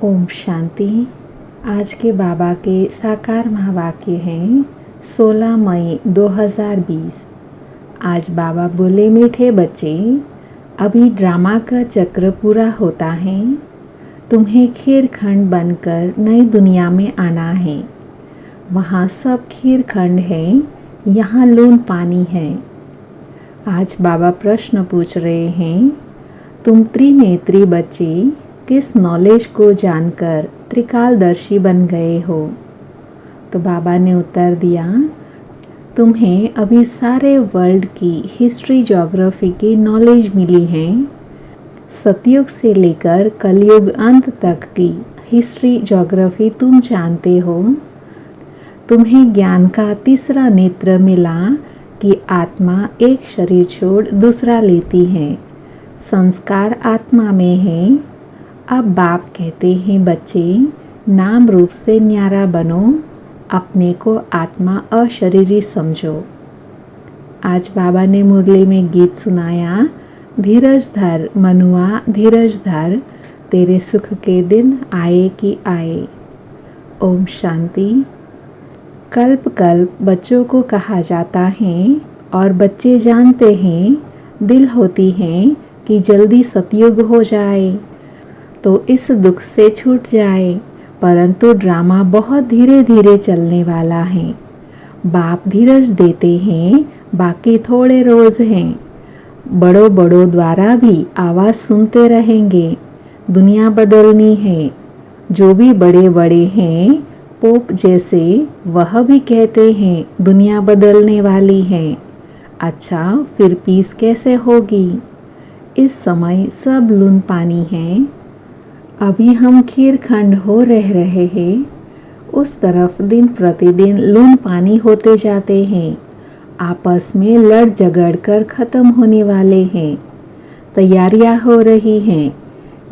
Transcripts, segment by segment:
ओम शांति। आज के बाबा के साकार महावाक्य हैं 16 मई 2020। आज बाबा बोले, मीठे बच्चे, अभी ड्रामा का चक्र पूरा होता है। तुम्हें खीरखंड बनकर नई दुनिया में आना है। वहाँ सब खीरखंड है, यहाँ लून पानी है। आज बाबा प्रश्न पूछ रहे हैं, तुम त्रिनेत्री बच्चे किस नॉलेज को जानकर त्रिकालदर्शी बन गए हो? तो बाबा ने उत्तर दिया, तुम्हें अभी सारे वर्ल्ड की हिस्ट्री ज्योग्राफी की नॉलेज मिली है। सतयुग से लेकर कलयुग अंत तक की हिस्ट्री ज्योग्राफी तुम जानते हो। तुम्हें ज्ञान का तीसरा नेत्र मिला कि आत्मा एक शरीर छोड़ दूसरा लेती है। संस्कार आत्मा में है। अब बाप कहते हैं, बच्चे, नाम रूप से न्यारा बनो, अपने को आत्मा अशरीरी समझो। आज बाबा ने मुरली में गीत सुनाया, धीरज धर मनुआ धीरज धर, तेरे सुख के दिन आए कि आए। ओम शांति। कल्प कल्प बच्चों को कहा जाता है और बच्चे जानते हैं, दिल होती हैं कि जल्दी सतयुग हो जाए तो इस दुख से छूट जाए, परंतु ड्रामा बहुत धीरे धीरे चलने वाला है। बाप धीरज देते हैं, बाकी थोड़े रोज हैं। बड़ों बड़ों द्वारा भी आवाज़ सुनते रहेंगे, दुनिया बदलनी है। जो भी बड़े बड़े हैं, पोप जैसे, वह भी कहते हैं दुनिया बदलने वाली है। अच्छा, फिर पीस कैसे होगी? इस समय सब लून पानी है। अभी हम खीरखंड हो रहे हैं, उस तरफ दिन प्रतिदिन लून पानी होते जाते हैं। आपस में लड़ झगड़ कर ख़त्म होने वाले हैं। तैयारियां हो रही हैं।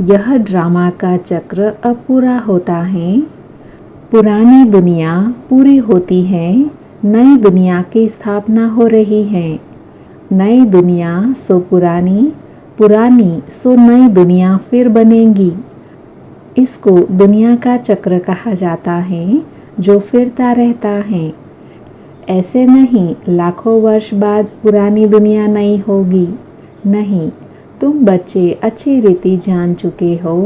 यह ड्रामा का चक्र अब पूरा होता है। पुरानी दुनिया पूरी होती है, नई दुनिया की स्थापना हो रही है। नई दुनिया सो पुरानी, पुरानी सो नई दुनिया फिर बनेगी। इसको दुनिया का चक्र कहा जाता है, जो फिरता रहता है। ऐसे नहीं लाखों वर्ष बाद पुरानी दुनिया नहीं होगी। नहीं, तुम बच्चे अच्छी रीति जान चुके हो।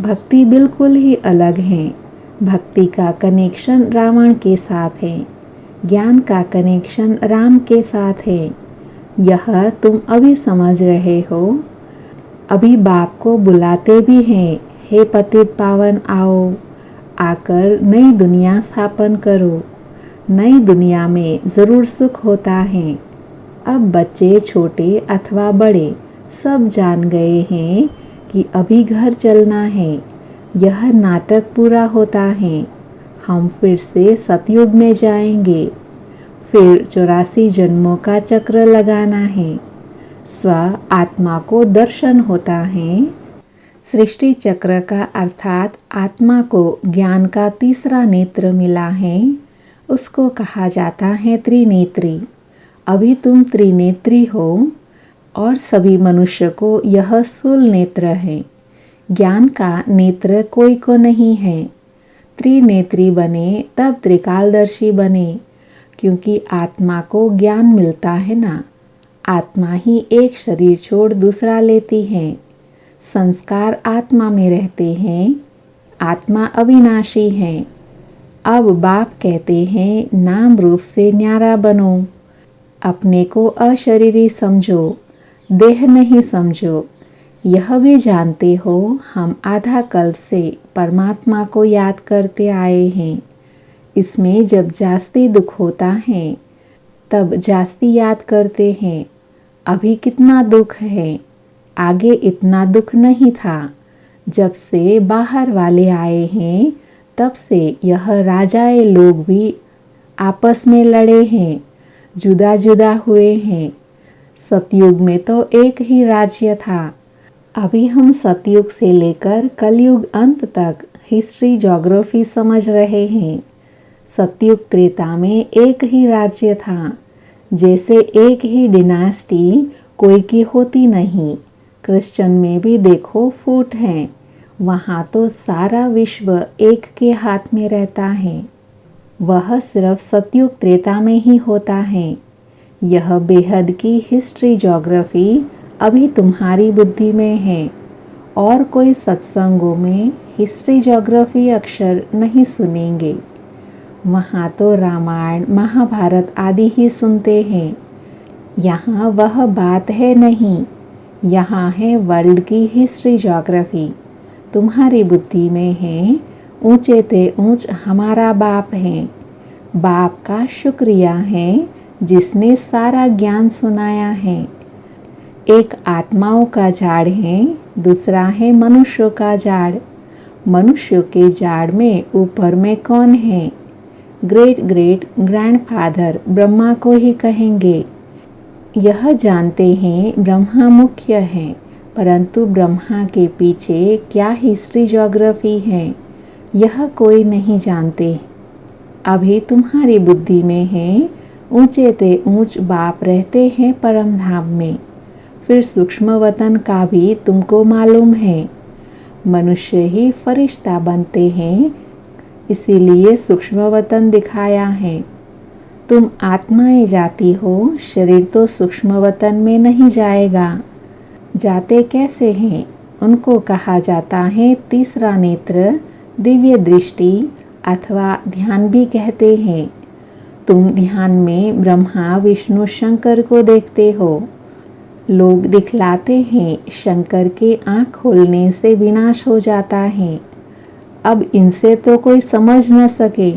भक्ति बिल्कुल ही अलग है। भक्ति का कनेक्शन रावण के साथ है, ज्ञान का कनेक्शन राम के साथ है। यह तुम अभी समझ रहे हो। अभी बाप को बुलाते भी हैं, हे पतित पावन आओ, आकर नई दुनिया स्थापन करो। नई दुनिया में ज़रूर सुख होता है। अब बच्चे छोटे अथवा बड़े सब जान गए हैं कि अभी घर चलना है। यह नाटक पूरा होता है। हम फिर से सतयुग में जाएंगे। फिर 84 जन्मों का चक्र लगाना है। स्व आत्मा को दर्शन होता है। सृष्टि चक्र का अर्थात आत्मा को ज्ञान का तीसरा नेत्र मिला है, उसको कहा जाता है त्रिनेत्री। अभी तुम त्रिनेत्री हो और सभी मनुष्य को यह स्थूल नेत्र है। ज्ञान का नेत्र कोई को नहीं है। त्रिनेत्री बने तब त्रिकालदर्शी बने, क्योंकि आत्मा को ज्ञान मिलता है ना। आत्मा ही एक शरीर छोड़ दूसरा लेती है। संस्कार आत्मा में रहते हैं। आत्मा अविनाशी है। अब बाप कहते हैं, नाम रूप से न्यारा बनो, अपने को अशरीरी समझो, देह नहीं समझो। यह भी जानते हो, हम आधा कल्प से परमात्मा को याद करते आए हैं। इसमें जब जास्ती दुख होता है, तब जास्ती याद करते हैं। अभी कितना दुख है, आगे इतना दुख नहीं था। जब से बाहर वाले आए हैं, तब से यह राजाए लोग भी आपस में लड़े हैं, जुदा जुदा हुए हैं। सतयुग में तो एक ही राज्य था। अभी हम सतयुग से लेकर कलयुग अंत तक हिस्ट्री ज्योग्राफी समझ रहे हैं। सतयुग त्रेता में एक ही राज्य था। जैसे एक ही डिनास्टी कोई की होती नहीं। क्रिश्चियन में भी देखो फूट हैं, वहाँ तो सारा विश्व एक के हाथ में रहता है। वह सिर्फ सतयुग त्रेता में ही होता है। यह बेहद की हिस्ट्री ज्योग्राफी अभी तुम्हारी बुद्धि में है और कोई सत्संगों में हिस्ट्री ज्योग्राफी अक्षर नहीं सुनेंगे। वहाँ तो रामायण महाभारत आदि ही सुनते हैं। यहाँ वह बात है नहीं, यहाँ है वर्ल्ड की हिस्ट्री ज्योग्राफी। तुम्हारी बुद्धि में है ऊंचे ते ऊंच हमारा बाप है। बाप का शुक्रिया है जिसने सारा ज्ञान सुनाया है। एक आत्माओं का झाड़ है, दूसरा है मनुष्यों का झाड़। मनुष्यों के झाड़ में ऊपर में कौन है? ग्रेट ग्रेट ग्रैंडफादर ब्रह्मा को ही कहेंगे। यह जानते हैं ब्रह्मा मुख्य है, परंतु ब्रह्मा के पीछे क्या हिस्ट्री ज्योग्राफी है यह कोई नहीं जानते। अभी तुम्हारी बुद्धि में है ऊंचे ते ऊंच बाप रहते हैं परम धाम में। फिर सूक्ष्म वतन का भी तुमको मालूम है। मनुष्य ही फरिश्ता बनते हैं, इसीलिए सूक्ष्म वतन दिखाया है। तुम आत्माएं जाती हो, शरीर तो सूक्ष्म वतन में नहीं जाएगा। जाते कैसे हैं? उनको कहा जाता है तीसरा नेत्र, दिव्य दृष्टि अथवा ध्यान भी कहते हैं। तुम ध्यान में ब्रह्मा विष्णु शंकर को देखते हो। लोग दिखलाते हैं शंकर के आँख खोलने से विनाश हो जाता है। अब इनसे तो कोई समझ न सके।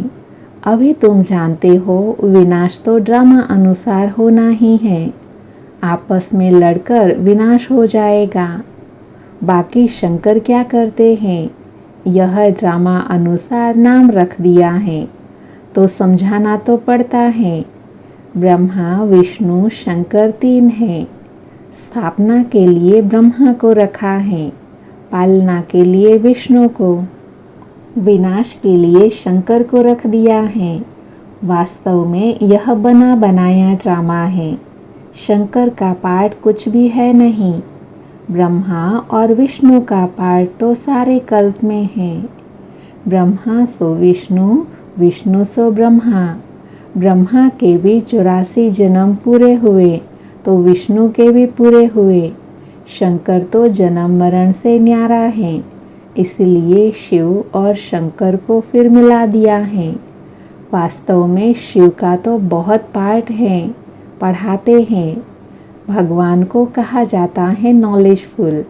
अभी तुम जानते हो विनाश तो ड्रामा अनुसार होना ही है। आपस में लड़कर विनाश हो जाएगा। बाकी शंकर क्या करते हैं? यह ड्रामा अनुसार नाम रख दिया है, तो समझाना तो पड़ता है। ब्रह्मा विष्णु शंकर तीन हैं। स्थापना के लिए ब्रह्मा को रखा है, पालना के लिए विष्णु को, विनाश के लिए शंकर को रख दिया है। वास्तव में यह बना बनाया ड्रामा है। शंकर का पार्ट कुछ भी है नहीं। ब्रह्मा और विष्णु का पार्ट तो सारे कल्प में है। ब्रह्मा सो विष्णु, विष्णु सो ब्रह्मा। ब्रह्मा के भी 84 जन्म पूरे हुए तो विष्णु के भी पूरे हुए। शंकर तो जन्म मरण से न्यारा है, इसलिए शिव और शंकर को फिर मिला दिया है। वास्तव में शिव का तो बहुत पार्ट है, पढ़ाते हैं। भगवान को कहा जाता है नॉलेजफुल।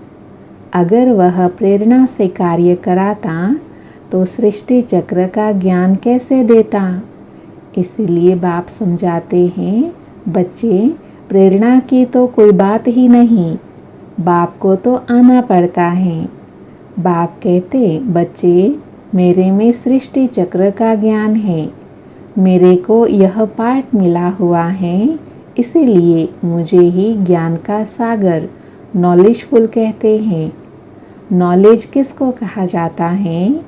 अगर वह प्रेरणा से कार्य कराता तो सृष्टि चक्र का ज्ञान कैसे देता? इसलिए बाप समझाते हैं, बच्चे प्रेरणा की तो कोई बात ही नहीं, बाप को तो आना पड़ता है। बाप कहते, बच्चे मेरे में सृष्टि चक्र का ज्ञान है, मेरे को यह पाठ मिला हुआ है, इसीलिए मुझे ही ज्ञान का सागर नॉलेजफुल कहते हैं। नॉलेज किसको कहा जाता है?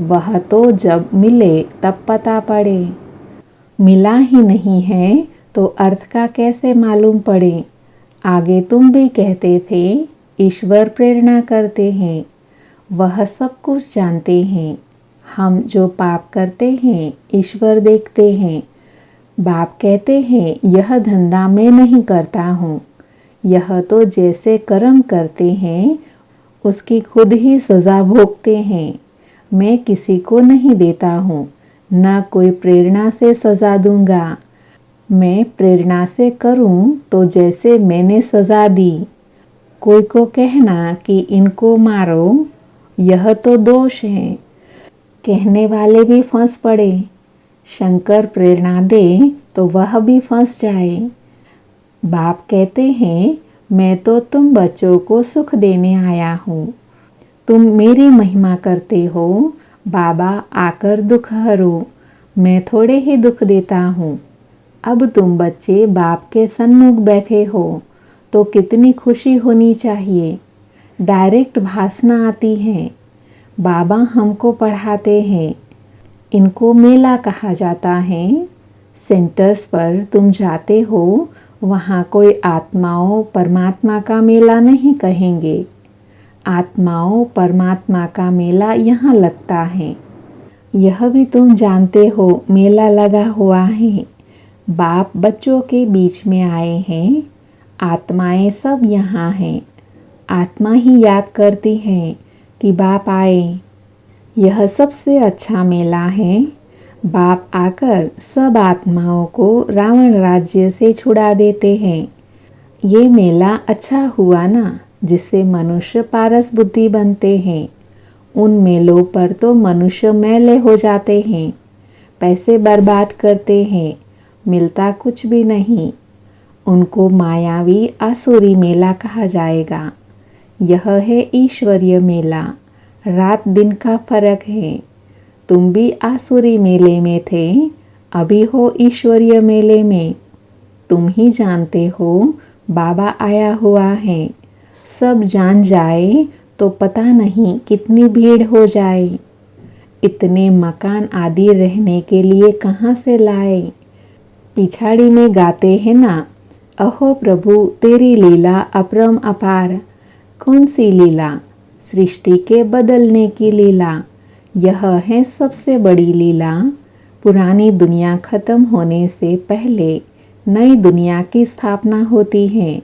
वह तो जब मिले तब पता पड़े। मिला ही नहीं है तो अर्थ का कैसे मालूम पड़े? आगे तुम भी कहते थे ईश्वर प्रेरणा करते हैं, वह सब कुछ जानते हैं। हम जो पाप करते हैं ईश्वर देखते हैं। बाप कहते हैं यह धंधा मैं नहीं करता हूँ, यह तो जैसे कर्म करते हैं उसकी खुद ही सज़ा भोगते हैं। मैं किसी को नहीं देता हूँ, न कोई प्रेरणा से सज़ा दूंगा। मैं प्रेरणा से करूं तो जैसे मैंने सज़ा दी। कोई को कहना कि इनको मारो, यह तो दोष है। कहने वाले भी फंस पड़े। शंकर प्रेरणा दे तो वह भी फंस जाए। बाप कहते हैं मैं तो तुम बच्चों को सुख देने आया हूँ, तुम मेरी महिमा करते हो। बाबा आकर दुख हरो, मैं थोड़े ही दुख देता हूँ। अब तुम बच्चे बाप के सन्मुख बैठे हो तो कितनी खुशी होनी चाहिए। डायरेक्ट भाषणा आती है। बाबा हमको पढ़ाते हैं। इनको मेला कहा जाता है। सेंटर्स पर तुम जाते हो, वहाँ कोई आत्माओं परमात्मा का मेला नहीं कहेंगे। आत्माओं परमात्मा का मेला यहाँ लगता है। यह भी तुम जानते हो मेला लगा हुआ है। बाप बच्चों के बीच में आए हैं। आत्माएं सब यहाँ हैं। आत्मा ही याद करती है कि बाप आए। यह सबसे अच्छा मेला है। बाप आकर सब आत्माओं को रावण राज्य से छुड़ा देते हैं। ये मेला अच्छा हुआ ना, जिससे मनुष्य पारस बुद्धि बनते हैं। उन मेलों पर तो मनुष्य मैले हो जाते हैं, पैसे बर्बाद करते हैं, मिलता कुछ भी नहीं। उनको मायावी आसुरी मेला कहा जाएगा। यह है ईश्वरीय मेला। रात दिन का फर्क है। तुम भी आसुरी मेले में थे, अभी हो ईश्वरीय मेले में। तुम ही जानते हो बाबा आया हुआ है। सब जान जाए तो पता नहीं कितनी भीड़ हो जाए। इतने मकान आदि रहने के लिए कहाँ से लाए। पिछाड़ी में गाते हैं ना, अहो प्रभु तेरी लीला अपरम अपार। कौन सी लीला? सृष्टि के बदलने की लीला। यह है सबसे बड़ी लीला। पुरानी दुनिया खत्म होने से पहले नई दुनिया की स्थापना होती है।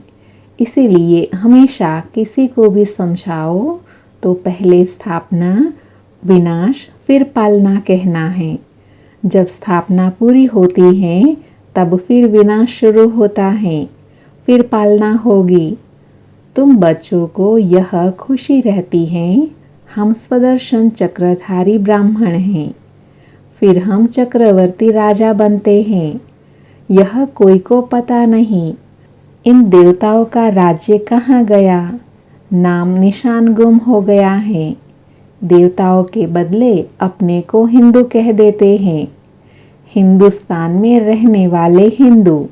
इसीलिए हमेशा किसी को भी समझाओ तो पहले स्थापना, विनाश, फिर पालना कहना है। जब स्थापना पूरी होती है तब फिर विनाश शुरू होता है, फिर पालना होगी। तुम बच्चों को यह खुशी रहती है हम स्वदर्शन चक्रधारी ब्राह्मण हैं, फिर हम चक्रवर्ती राजा बनते हैं। यह कोई को पता नहीं इन देवताओं का राज्य कहाँ गया, नाम निशान गुम हो गया है। देवताओं के बदले अपने को हिंदू कह देते हैं। हिंदुस्तान में रहने वाले हिंदू।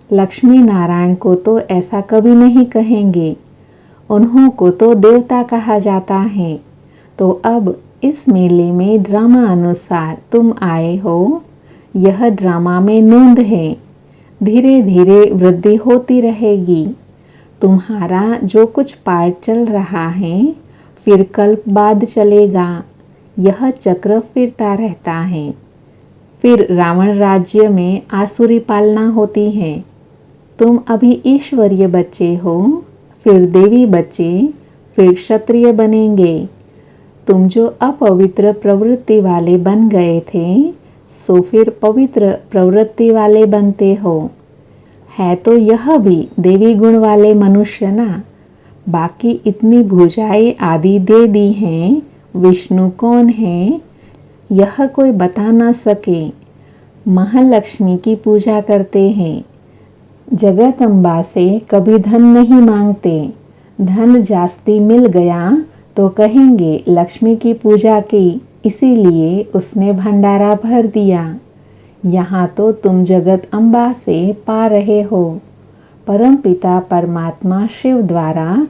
लक्ष्मी नारायण को तो ऐसा कभी नहीं कहेंगे। उन्हों को तो देवता कहा जाता है। तो अब इस मेले में ड्रामा अनुसार तुम आए हो। यह ड्रामा में नोंद है। धीरे धीरे वृद्धि होती रहेगी। तुम्हारा जो कुछ पार्ट चल रहा है फिर कल्प बाद चलेगा। यह चक्र फिरता रहता है। फिर रावण राज्य में आसुरी पालना होती है। तुम अभी ईश्वरीय बच्चे हो, फिर देवी बच्चे, फिर क्षत्रिय बनेंगे। तुम जो अपवित्र प्रवृत्ति वाले बन गए थे, सो फिर पवित्र प्रवृत्ति वाले बनते हो। है तो यह भी देवी गुण वाले मनुष्य ना। बाकी इतनी भुजाएं आदि दे दी हैं। विष्णु कौन है यह कोई बता ना सके। महालक्ष्मी की पूजा करते हैं। जगदम्बा से कभी धन नहीं मांगते। धन जास्ती मिल गया तो कहेंगे लक्ष्मी की पूजा की, इसीलिए उसने भंडारा भर दिया। यहाँ तो तुम जगत अम्बा से पा रहे हो। परमपिता परमात्मा शिव द्वारा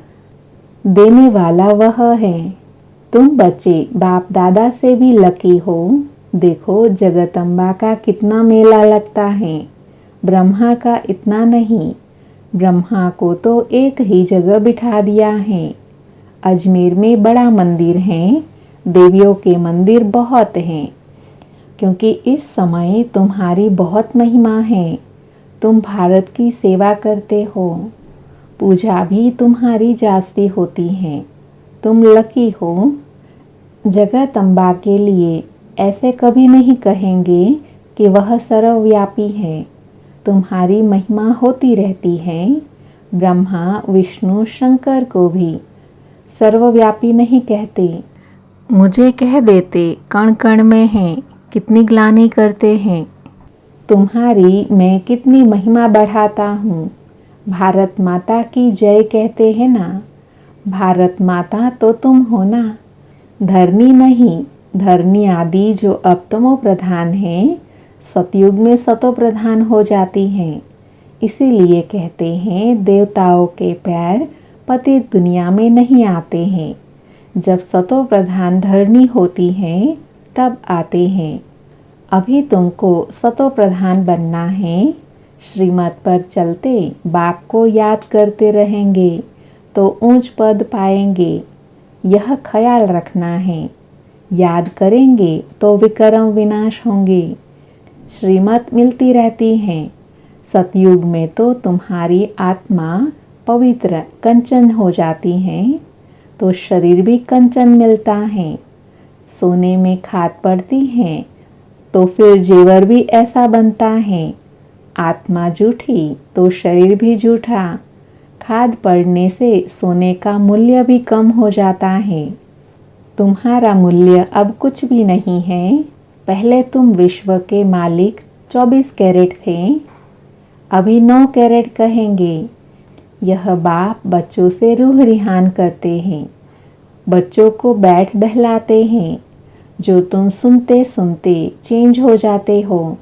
देने वाला वह है। तुम बच्चे बाप दादा से भी लकी हो। देखो जगदम्बा का कितना मेला लगता है, ब्रह्मा का इतना नहीं। ब्रह्मा को तो एक ही जगह बिठा दिया है। अजमेर में बड़ा मंदिर है, देवियों के मंदिर बहुत हैं, क्योंकि इस समय तुम्हारी बहुत महिमा है। तुम भारत की सेवा करते हो, पूजा भी तुम्हारी जास्ती होती है। तुम लकी हो। जगदम्बा के लिए ऐसे कभी नहीं कहेंगे कि वह सर्वव्यापी है। तुम्हारी महिमा होती रहती है। ब्रह्मा विष्णु शंकर को भी सर्वव्यापी नहीं कहते। मुझे कह देते कण कण में है, कितनी ग्लानि करते हैं। तुम्हारी मैं कितनी महिमा बढ़ाता हूँ। भारत माता की जय कहते हैं ना। भारत माता तो तुम हो ना, धरनी नहीं। धरनी आदि जो अब तमो प्रधान है, सतयुग में सतो प्रधान हो जाती हैं। इसीलिए कहते हैं देवताओं के पैर पतित दुनिया में नहीं आते हैं। जब सतो प्रधान धरनी होती है तब आते हैं। अभी तुमको सतो प्रधान बनना है। श्रीमत पर चलते बाप को याद करते रहेंगे तो ऊंच पद पाएंगे। यह ख्याल रखना है। याद करेंगे तो विक्रम विनाश होंगे। श्रीमत मिलती रहती है। सतयुग में तो तुम्हारी आत्मा पवित्र कंचन हो जाती है, तो शरीर भी कंचन मिलता है। सोने में खाद पड़ती है तो फिर जेवर भी ऐसा बनता है। आत्मा झूठी तो शरीर भी झूठा। खाद पड़ने से सोने का मूल्य भी कम हो जाता है। तुम्हारा मूल्य अब कुछ भी नहीं है। पहले तुम विश्व के मालिक 24 कैरेट थे, अभी 9 कैरेट कहेंगे। यह बाप बच्चों से रूह रिहान करते हैं, बच्चों को बैठ बहलाते हैं। जो तुम सुनते सुनते चेंज हो जाते हो,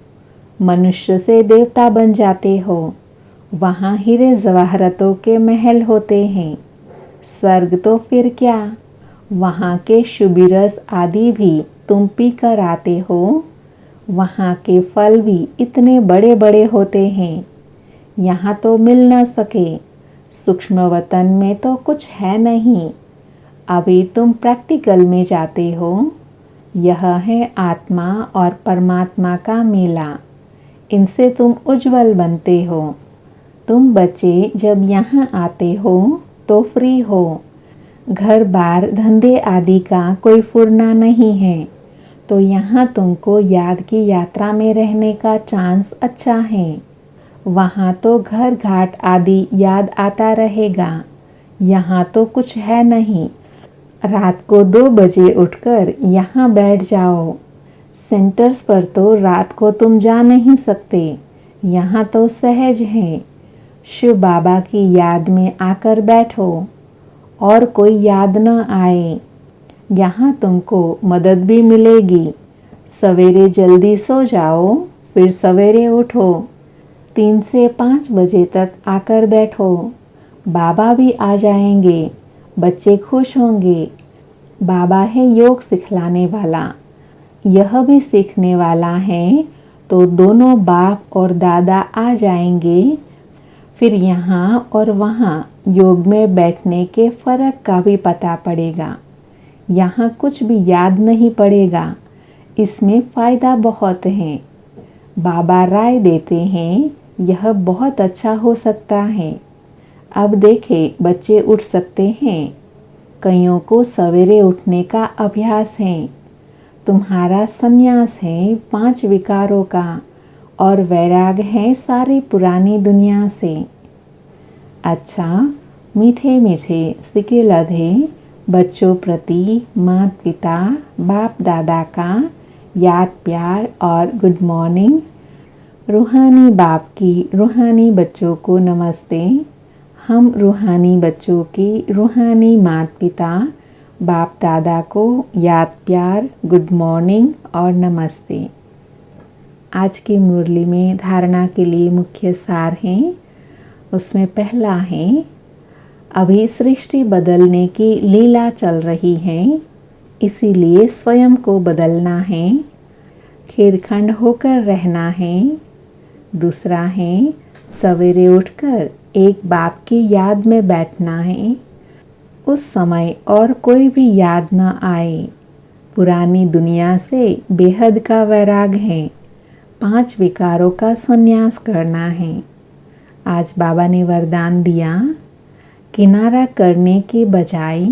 मनुष्य से देवता बन जाते हो। वहाँ हीरे जवाहरतों के महल होते हैं। स्वर्ग तो फिर क्या, वहाँ के शुबिरस आदि भी तुम पी कर आते हो। वहाँ के फल भी इतने बड़े बड़े होते हैं, यहाँ तो मिल न सके। सूक्ष्म वतन में तो कुछ है नहीं। अभी तुम प्रैक्टिकल में जाते हो। यह है आत्मा और परमात्मा का मेला। इनसे तुम उज्जवल बनते हो। तुम बच्चे जब यहाँ आते हो तो फ्री हो। घर बार धंधे आदि का कोई फुरना नहीं है, तो यहाँ तुमको याद की यात्रा में रहने का चांस अच्छा है। वहाँ तो घर घाट आदि याद आता रहेगा। यहाँ तो कुछ है नहीं। रात को 2 बजे उठकर यहाँ बैठ जाओ। सेंटर्स पर तो रात को तुम जा नहीं सकते, यहाँ तो सहज है। शिव बाबा की याद में आकर बैठो और कोई याद न आए। यहाँ तुमको मदद भी मिलेगी। सवेरे जल्दी सो जाओ, फिर सवेरे उठो। 3 से 5 बजे तक आकर बैठो। बाबा भी आ जाएंगे, बच्चे खुश होंगे। बाबा है योग सिखलाने वाला, यह भी सीखने वाला है, तो दोनों बाप और दादा आ जाएंगे। फिर यहाँ और वहाँ योग में बैठने के फर्क का भी पता पड़ेगा। यहाँ कुछ भी याद नहीं पड़ेगा, इसमें फ़ायदा बहुत है। बाबा राय देते हैं, यह बहुत अच्छा हो सकता है। अब देखें, बच्चे उठ सकते हैं। कईयों को सवेरे उठने का अभ्यास है। तुम्हारा संन्यास है 5 विकारों का और वैराग है सारी पुरानी दुनिया से। अच्छा, मीठे मीठे सिके लधे बच्चों प्रति माता पिता बाप दादा का याद प्यार और गुड मॉर्निंग। रूहानी बाप की रूहानी बच्चों को नमस्ते। हम रूहानी बच्चों की रूहानी माता पिता बाप दादा को याद प्यार गुड मॉर्निंग और नमस्ते। आज की मुरली में धारणा के लिए मुख्य सार हैं। उसमें पहला है, अभी सृष्टि बदलने की लीला चल रही है, इसीलिए स्वयं को बदलना है, खीरखंड होकर रहना है। दूसरा है, सवेरे उठकर एक बाप की याद में बैठना है। उस समय और कोई भी याद न आए। पुरानी दुनिया से बेहद का वैराग है। 5 विकारों का संन्यास करना है। आज बाबा ने वरदान दिया, किनारा करने के बजाय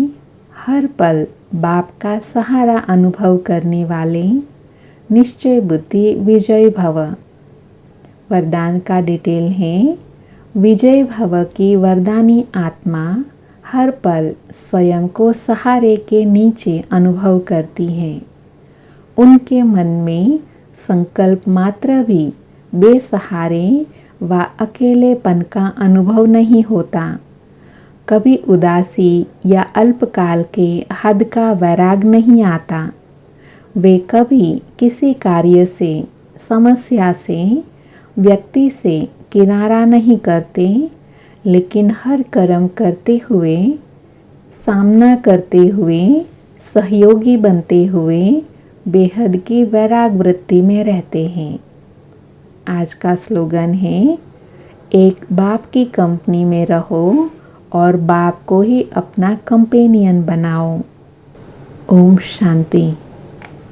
हर पल बाप का सहारा अनुभव करने वाले निश्चय बुद्धि विजय भव। वरदान का डिटेल है, विजय भव की वरदानी आत्मा हर पल स्वयं को सहारे के नीचे अनुभव करती है। उनके मन में संकल्प मात्र भी बेसहारे व अकेलेपन का अनुभव नहीं होता। कभी उदासी या अल्पकाल के हद का वैराग नहीं आता। वे कभी किसी कार्य से, समस्या से, व्यक्ति से किनारा नहीं करते, लेकिन हर कर्म करते हुए, सामना करते हुए, सहयोगी बनते हुए बेहद की वैराग वृत्ति में रहते हैं। आज का स्लोगन है, एक बाप की कंपनी में रहो और बाप को ही अपना कंपेनियन बनाओ। ओम शांति।